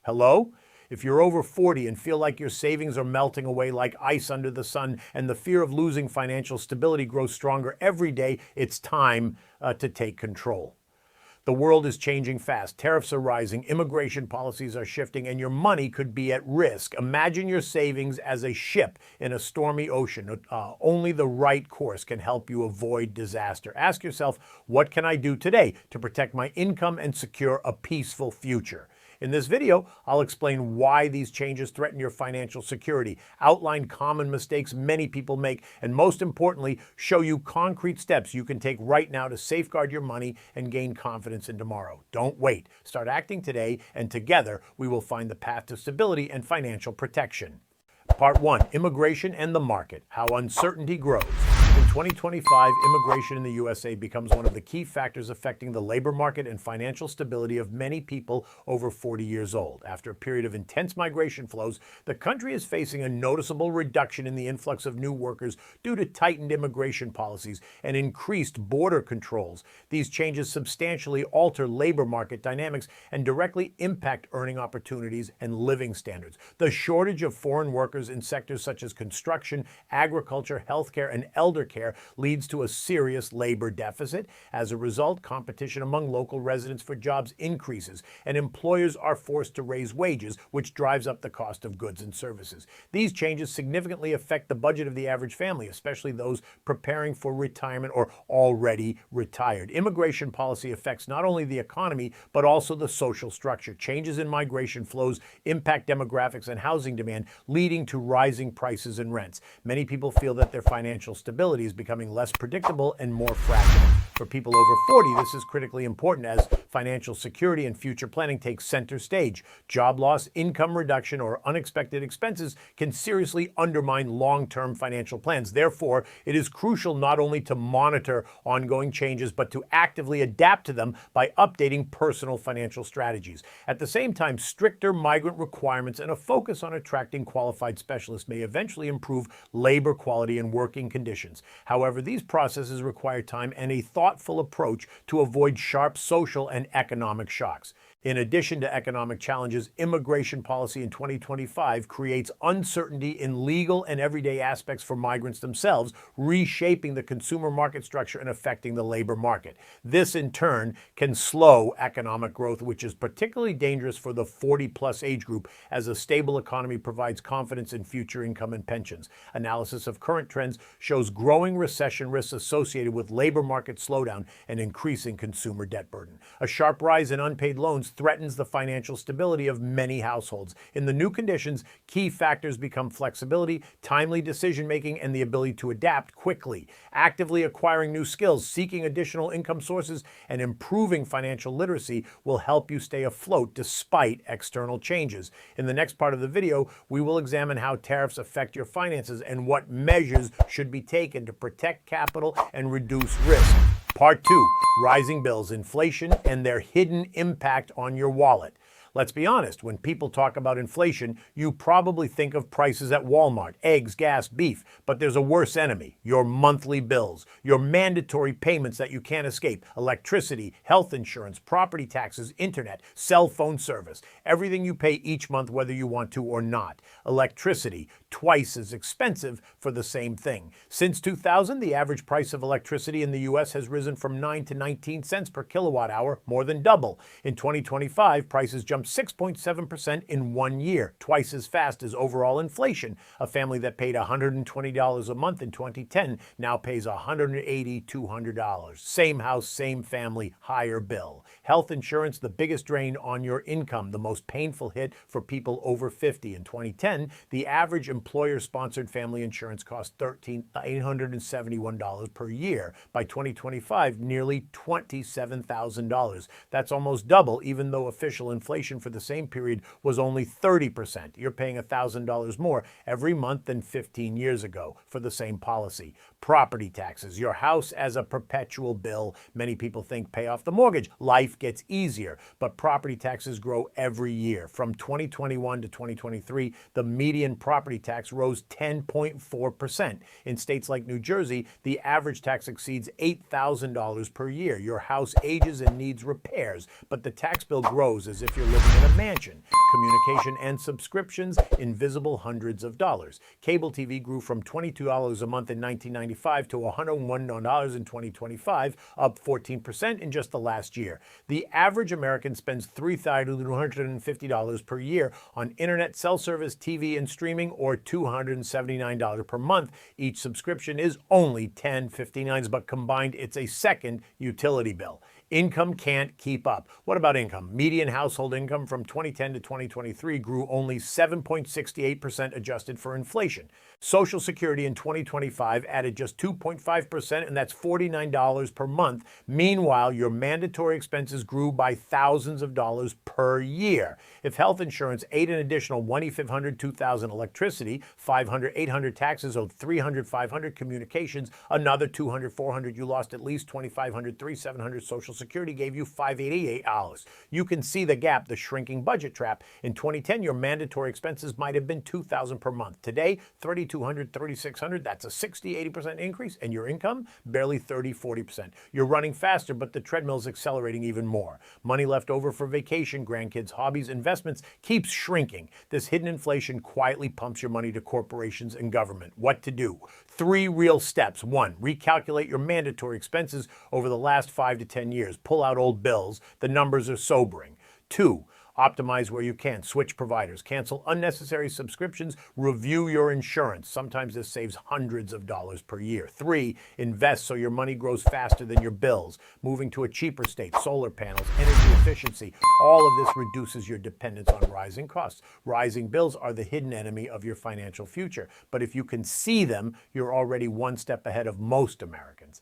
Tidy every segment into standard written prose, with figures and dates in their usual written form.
Hello? If you're over 40 and feel like your savings are melting away like ice under the sun and the fear of losing financial stability grows stronger every day, it's time to take control. The world is changing fast. Tariffs are rising, immigration policies are shifting, and your money could be at risk. Imagine your savings as a ship in a stormy ocean. Only the right course can help you avoid disaster. Ask yourself, what can I do today to protect my income and secure a peaceful future? In this video, I'll explain why these changes threaten your financial security, outline common mistakes many people make, and most importantly, show you concrete steps you can take right now to safeguard your money and gain confidence in tomorrow. Don't wait. Start acting today, and together we will find the path to stability and financial protection. Part 1. Immigration and the market. How uncertainty grows. In 2025, immigration in the USA becomes one of the key factors affecting the labor market and financial stability of many people over 40 years old. After a period of intense migration flows, the country is facing a noticeable reduction in the influx of new workers due to tightened immigration policies and increased border controls. These changes substantially alter labor market dynamics and directly impact earning opportunities and living standards. The shortage of foreign workers in sectors such as construction, agriculture, healthcare, and elder care leads to a serious labor deficit. As a result, competition among local residents for jobs increases, and employers are forced to raise wages, which drives up the cost of goods and services. These changes significantly affect the budget of the average family, especially those preparing for retirement or already retired. Immigration policy affects not only the economy, but also the social structure. Changes in migration flows impact demographics and housing demand, leading to rising prices and rents. Many people feel that their financial stability is becoming less predictable and more fragile. For people over 40, this is critically important as financial security and future planning take center stage. Job loss, income reduction, or unexpected expenses can seriously undermine long-term financial plans. Therefore, it is crucial not only to monitor ongoing changes, but to actively adapt to them by updating personal financial strategies. At the same time, stricter migrant requirements and a focus on attracting qualified specialists may eventually improve labor quality and working conditions. However, these processes require time and a thoughtful approach to avoid sharp social and economic shocks. In addition to economic challenges, immigration policy in 2025 creates uncertainty in legal and everyday aspects for migrants themselves, reshaping the consumer market structure and affecting the labor market. This, in turn, can slow economic growth, which is particularly dangerous for the 40-plus age group, as a stable economy provides confidence in future income and pensions. Analysis of current trends shows growing recession risks associated with labor market slowdown and increasing consumer debt burden. A sharp rise in unpaid loans threatens the financial stability of many households. In the new conditions, key factors become flexibility, timely decision-making, and the ability to adapt quickly. Actively acquiring new skills, seeking additional income sources, and improving financial literacy will help you stay afloat despite external changes. In the next part of the video, we will examine how tariffs affect your finances and what measures should be taken to protect capital and reduce risk. Part 2, rising bills, inflation, and their hidden impact on your wallet. Let's be honest, when people talk about inflation, you probably think of prices at Walmart, eggs, gas, beef, but there's a worse enemy: your monthly bills, your mandatory payments that you can't escape, electricity, health insurance, property taxes, internet, cell phone service, everything you pay each month whether you want to or not. Electricity, twice as expensive for the same thing. Since 2000, the average price of electricity in the U.S. has risen from 9 to 19 cents per kilowatt hour, more than double. In 2025, prices jumped 6.7% in 1 year, twice as fast as overall inflation. A family that paid $120 a month in 2010 now pays $180, $200. Same house, same family, higher bill. Health insurance, the biggest drain on your income, the most painful hit for people over 50. In 2010, the average employer-sponsored family insurance cost $871 per year. By 2025, nearly $27,000. That's almost double, even though official inflation for the same period was only 30%. You're paying $1,000 more every month than 15 years ago for the same policy. Property taxes, your house as a perpetual bill. Many people think pay off the mortgage, life gets easier, but property taxes grow every year. From 2021 to 2023, the median property tax rose 10.4%. In states like New Jersey, the average tax exceeds $8,000 per year. Your house ages and needs repairs, but the tax bill grows as if you're living living in a mansion. Communication and subscriptions, invisible hundreds of dollars. Cable TV grew from $22 a month in 1995 to $101 in 2025, up 14% in just the last year. The average American spends $3,250 per year on internet, cell service, TV, and streaming, or $279 per month. Each subscription is only $10.59, but combined it's a second utility bill. Income can't keep up. What about income? Median household income from 2010 to 2023 grew only 7.68% adjusted for inflation. Social Security in 2025 added just 2.5%, and that's $49 per month. Meanwhile, your mandatory expenses grew by thousands of dollars per year. If health insurance ate an additional $1,500, $2,000 electricity, $500, $800 taxes, owed $300, $500 communications, another $200, $400, you lost at least $2,500, $300, $700 Social Security gave you $588. You can see the gap, the shrinking budget trap. In 2010, your mandatory expenses might have been $2,000 per month. Today, $3,200, $3,600, that's a 60-80% increase, and your income, barely 30-40%. You're running faster, but the treadmill's accelerating even more. Money left over for vacation, grandkids, hobbies, investments keeps shrinking. This hidden inflation quietly pumps your money to corporations and government. What to do? 3 real steps. 1, recalculate your mandatory expenses over the last 5 to 10 years. Pull out old bills. The numbers are sobering. 2, optimize where you can. Switch providers. Cancel unnecessary subscriptions. Review your insurance. Sometimes this saves hundreds of dollars per year. 3, invest so your money grows faster than your bills. Moving to a cheaper state, solar panels, energy efficiency. All of this reduces your dependence on rising costs. Rising bills are the hidden enemy of your financial future. But if you can see them, you're already one step ahead of most Americans.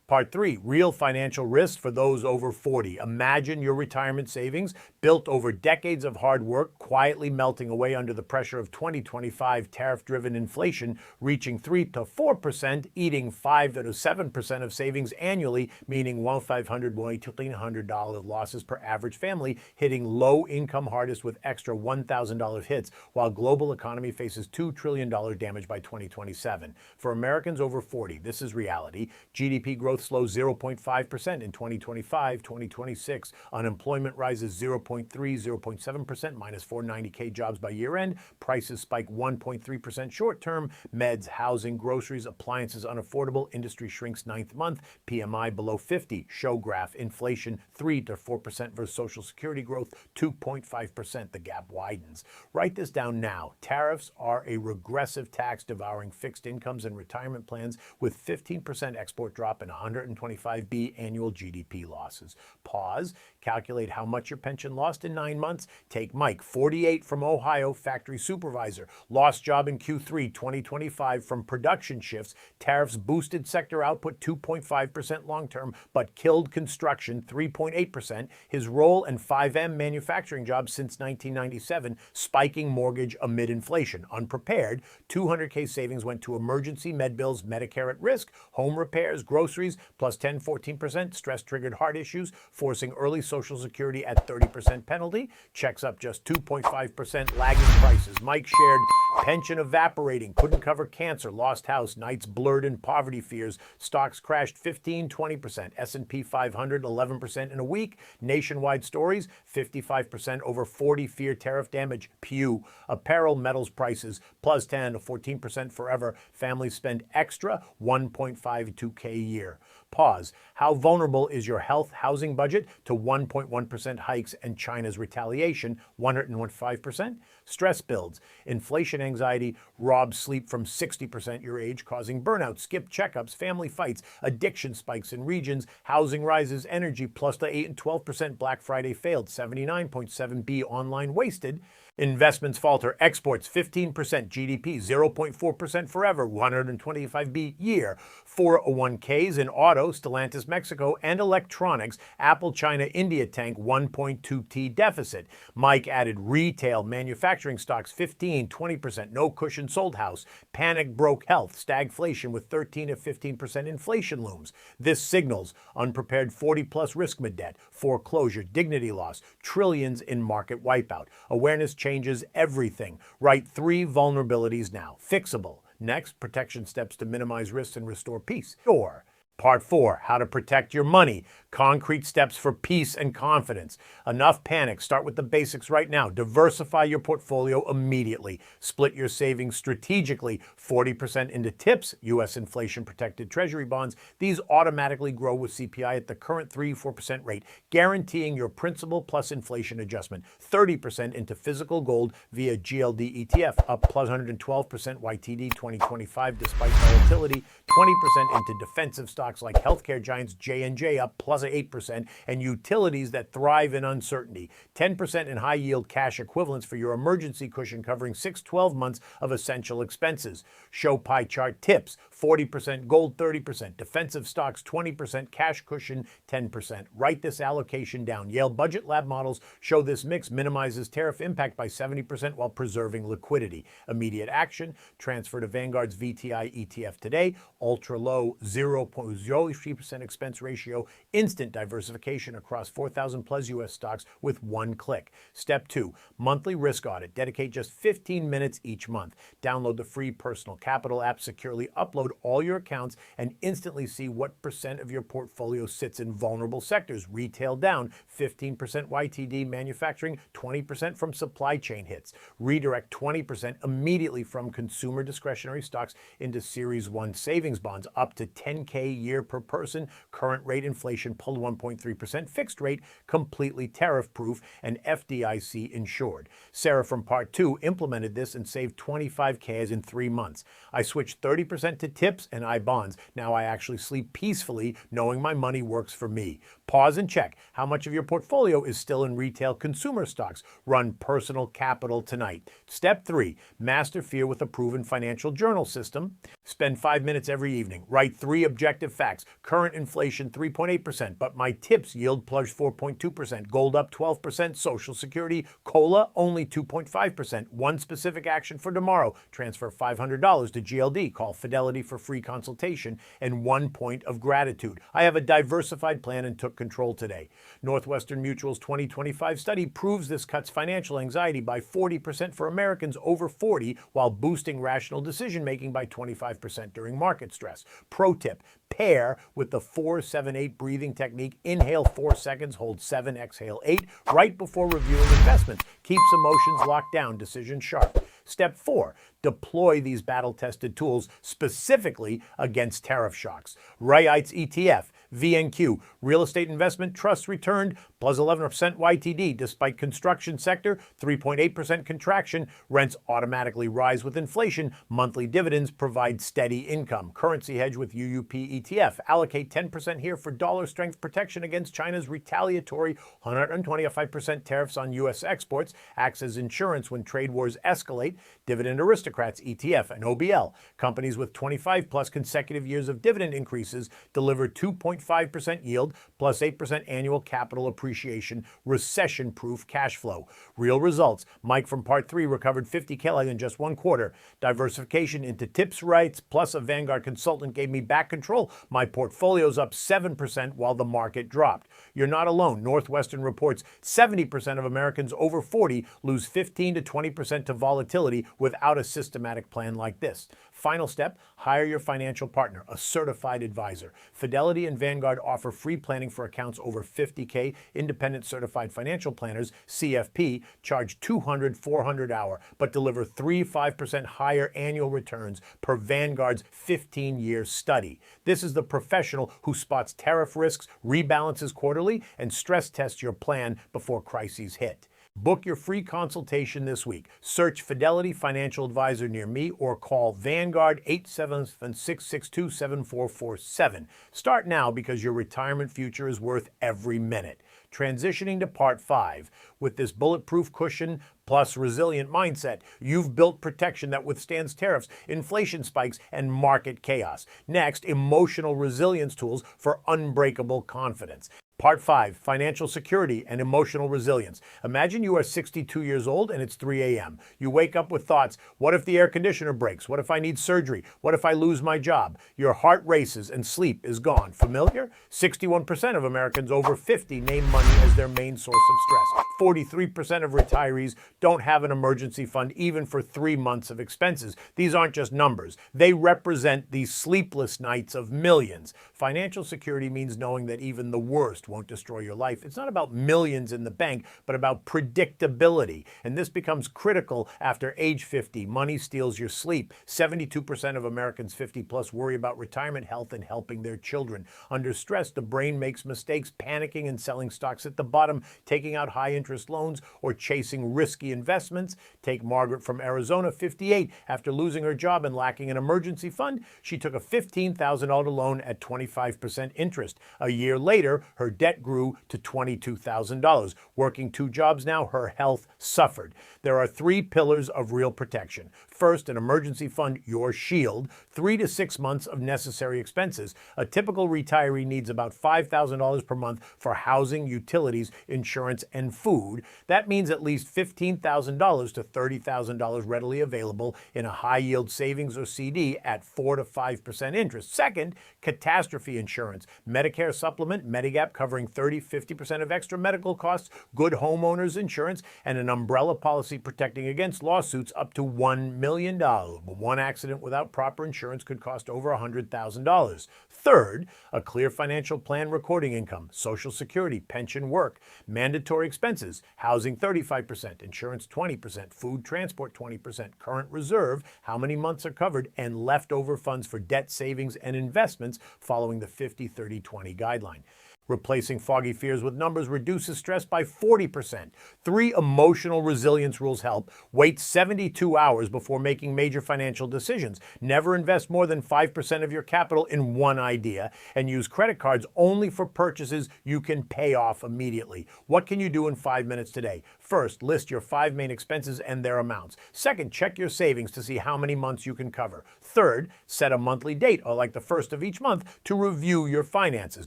Part 3, real financial risks for those over 40. Imagine your retirement savings, built over decades of hard work, quietly melting away under the pressure of 2025 tariff-driven inflation, reaching 3 to 4%, eating 5 to 7% of savings annually, meaning $1,500, $1,800 losses per average family, hitting low-income hardest with extra $1,000 hits, while global economy faces $2 trillion damage by 2027. For Americans over 40, this is reality. GDP growth slows 0.5% in 2025, 2026. Unemployment rises 0.3, 0.7%, minus 490K jobs by year end. Prices spike 1.3% short term. Meds, housing, groceries, appliances unaffordable. Industry shrinks 9th month. PMI below 50. Show graph. Inflation 3 to 4% versus Social Security growth 2.5%. The gap widens. Write this down now. Tariffs are a regressive tax devouring fixed incomes and retirement plans with 15% export drop and 125B annual GDP losses. Pause. Calculate how much your pension lost in 9 months. Take Mike, 48, from Ohio, factory supervisor. Lost job in Q3 2025 from production shifts. Tariffs boosted sector output 2.5% long-term, but killed construction 3.8%. His role and 5M manufacturing jobs since 1997, spiking mortgage amid inflation. Unprepared, 200K savings went to emergency med bills, Medicare at risk, home repairs, groceries, plus 10-14%, stress-triggered heart issues, forcing early Social Security at 30% penalty, checks up just 2.5%, lagging prices. Mike shared pension evaporating, couldn't cover cancer, lost house, nights blurred in poverty fears, stocks crashed 15-20%, S&P 500 11% in a week, nationwide stories 55% over 40 fear tariff damage. Pew. Apparel, metals prices plus 10 to 14% forever. Families spend extra 1.52K a year. Pause. How vulnerable is your health housing budget to 1.1% hikes and China's retaliation, 105%? Stress builds. Inflation anxiety robs sleep from 60% your age, causing burnout, skip checkups, family fights, addiction spikes in regions, housing rises, energy plus the 8 and 12% Black Friday failed, 79.7B online wasted. Investments falter, exports 15%, GDP 0.4% forever, 125B year. 401ks in auto, Stellantis Mexico, and electronics, Apple China India tank 1.2T deficit. Mike added retail, manufacturing stocks 15-20%, no cushion sold house. Panic broke health, stagflation with 13 to 15% inflation looms. This signals unprepared 40-plus risk mid debt, foreclosure, dignity loss, trillions in market wipeout. Awareness changes everything. Write 3 vulnerabilities now. Fixable. Next, protection steps to minimize risks and restore peace. Or Part 4, how to protect your money. Concrete steps for peace and confidence. Enough panic. Start with the basics right now. Diversify your portfolio immediately. Split your savings strategically. 40% into TIPS, U.S. inflation-protected Treasury bonds. These automatically grow with CPI at the current 3-4% rate, guaranteeing your principal plus inflation adjustment. 30% into physical gold via GLD ETF, up plus 112% YTD 2025 despite volatility. 20% into defensive stocks like healthcare giants J&J, up plus 8%, and utilities that thrive in uncertainty. 10% in high-yield cash equivalents for your emergency cushion covering 6-12 months of essential expenses. Show pie chart tips: 40% gold, 30%, defensive stocks 20%, cash cushion 10%. Write this allocation down. Yale Budget Lab models show this mix minimizes tariff impact by 70% while preserving liquidity. Immediate action: transfer to Vanguard's VTI ETF today. Ultra low 0.03% expense ratio. Instant diversification across 4,000 plus U.S. stocks with one click. Step 2, monthly risk audit. Dedicate just 15 minutes each month. Download the free Personal Capital app, securely upload all your accounts, and instantly see what percent of your portfolio sits in vulnerable sectors. Retail down 15% YTD, manufacturing 20% from supply chain hits. Redirect 20% immediately from consumer discretionary stocks into Series 1 savings bonds, up to 10K a year per person. Current rate inflation pulled 1.3%, fixed rate, completely tariff-proof, and FDIC insured. Sarah from Part 2 implemented this and saved 25K in 3 months. I switched 30% to TIPS and I-bonds. Now I actually sleep peacefully knowing my money works for me. Pause and check how much of your portfolio is still in retail consumer stocks. Run Personal Capital tonight. Step 3, master fear with a proven financial journal system. Spend 5 minutes every evening. Write 3 objective facts. Current inflation 3.8%, but my TIPS yield plus 4.2%. Gold up 12%. Social Security COLA only 2.5%. One specific action for tomorrow: transfer $500 to GLD. Call Fidelity for free consultation. And 1 point of gratitude. I have a diversified plan and took control today. Northwestern Mutual's 2025 study proves this cuts financial anxiety by 40% for Americans over 40 while boosting rational decision-making by 25% during market stress. Pro tip: pair with the 4-7-8 breathing technique. Inhale 4 seconds, hold 7, exhale 8, right before reviewing investments. Keeps emotions locked down, decisions sharp. Step 4, deploy these battle-tested tools specifically against tariff shocks. Raites ETF, VNQ, real estate investment trusts returned plus 11% YTD despite construction sector 3.8% contraction. Rents automatically rise with inflation. Monthly dividends provide steady income. Currency hedge with UUP ETF. Allocate 10% here for dollar strength protection against China's retaliatory 125% tariffs on U.S. exports. Acts as insurance when trade wars escalate. Dividend Aristocrats ETF and OBL. Companies with 25 plus consecutive years of dividend increases deliver 2.5% yield plus 8% annual capital appreciation, recession-proof cash flow. Real results: Mike from Part 3 recovered 50K in just 1 quarter. Diversification into TIPS rights plus a Vanguard consultant gave me back control. My portfolio's up 7% while the market dropped. You're not alone. Northwestern reports 70% of Americans over 40 lose 15 to 20% to volatility without a systematic plan like this. Final step: hire your financial partner, a certified advisor. Fidelity and Vanguard offer free planning for accounts over 50K. Independent certified financial planners, CFP, charge $200, $400 hour, but deliver 3-5% higher annual returns per Vanguard's 15-year study. This is the professional who spots tariff risks, rebalances quarterly, and stress tests your plan before crises hit. Book your free consultation this week. Search Fidelity Financial Advisor near me or call Vanguard 877-662-7447. Start now because your retirement future is worth every minute. Transitioning to Part 5. With this bulletproof cushion plus resilient mindset, you've built protection that withstands tariffs, inflation spikes, and market chaos. Next, emotional resilience tools for unbreakable confidence. Part 5, financial security and emotional resilience. Imagine you are 62 years old and it's 3 a.m. You wake up with thoughts, what if the air conditioner breaks? What if I need surgery? What if I lose my job? Your heart races and sleep is gone. Familiar? 61% of Americans over 50 name money as their main source of stress. 43% of retirees don't have an emergency fund even for 3 months of expenses. These aren't just numbers. They represent the sleepless nights of millions. Financial security means knowing that even the worst won't destroy your life. It's not about millions in the bank, but about predictability. And this becomes critical after age 50. Money steals your sleep. 72% of Americans 50 plus worry about retirement, health, and helping their children. Under stress, the brain makes mistakes, panicking and selling stocks at the bottom, taking out high interest loans, or chasing risky investments. Take Margaret from Arizona, 58. After losing her job and lacking an emergency fund, she took a $15,000 loan at 25% interest. A year later, her debt grew to $22,000. Working 2 jobs now, her health suffered. There are 3 pillars of real protection. First, an emergency fund, your shield, 3 to 6 months of necessary expenses. A typical retiree needs about $5,000 per month for housing, utilities, insurance, and food. That means at least $15,000 to $30,000 readily available in a high-yield savings or CD at 4 to 5% interest. Second, catastrophe insurance, Medicare supplement, Medigap covering 30-50% of extra medical costs, good homeowners insurance, and an umbrella policy protecting against lawsuits up to $1 million. One accident without proper insurance could cost over $100,000. Third, a clear financial plan recording income, Social Security, pension, work, mandatory expenses, housing 35%, insurance 20%, food, transport 20%, current reserve, how many months are covered, and leftover funds for debt, savings, and investments following the 50-30-20 guideline. Replacing foggy fears with numbers reduces stress by 40%. 3 emotional resilience rules help. Wait 72 hours before making major financial decisions. Never invest more than 5% of your capital in one idea. And use credit cards only for purchases you can pay off immediately. What can you do in 5 minutes today? First, list your 5 main expenses and their amounts. Second, check your savings to see how many months you can cover. Third, set a monthly date, or like the first of each month, to review your finances.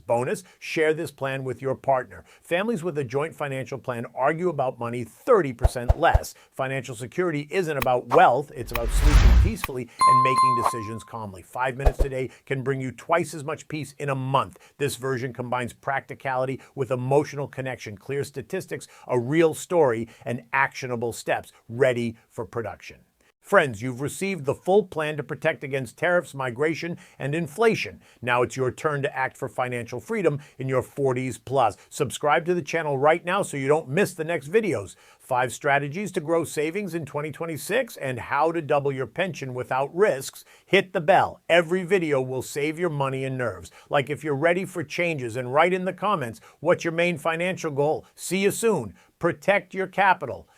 Bonus, share this plan with your partner. Families with a joint financial plan argue about money 30% less. Financial security isn't about wealth, it's about sleeping peacefully and making decisions calmly. 5 minutes today can bring you twice as much peace in a month. This version combines practicality with emotional connection, clear statistics, a real story, and actionable steps ready for production. Friends, you've received the full plan to protect against tariffs, migration, and inflation. Now it's your turn to act for financial freedom in your 40s plus. Subscribe to the channel right now so you don't miss the next videos. 5 strategies to grow savings in 2026 and how to double your pension without risks. Hit the bell. Every video will save your money and nerves. Like if you're ready for changes, and write in the comments what's your main financial goal. See you soon. Protect your capital.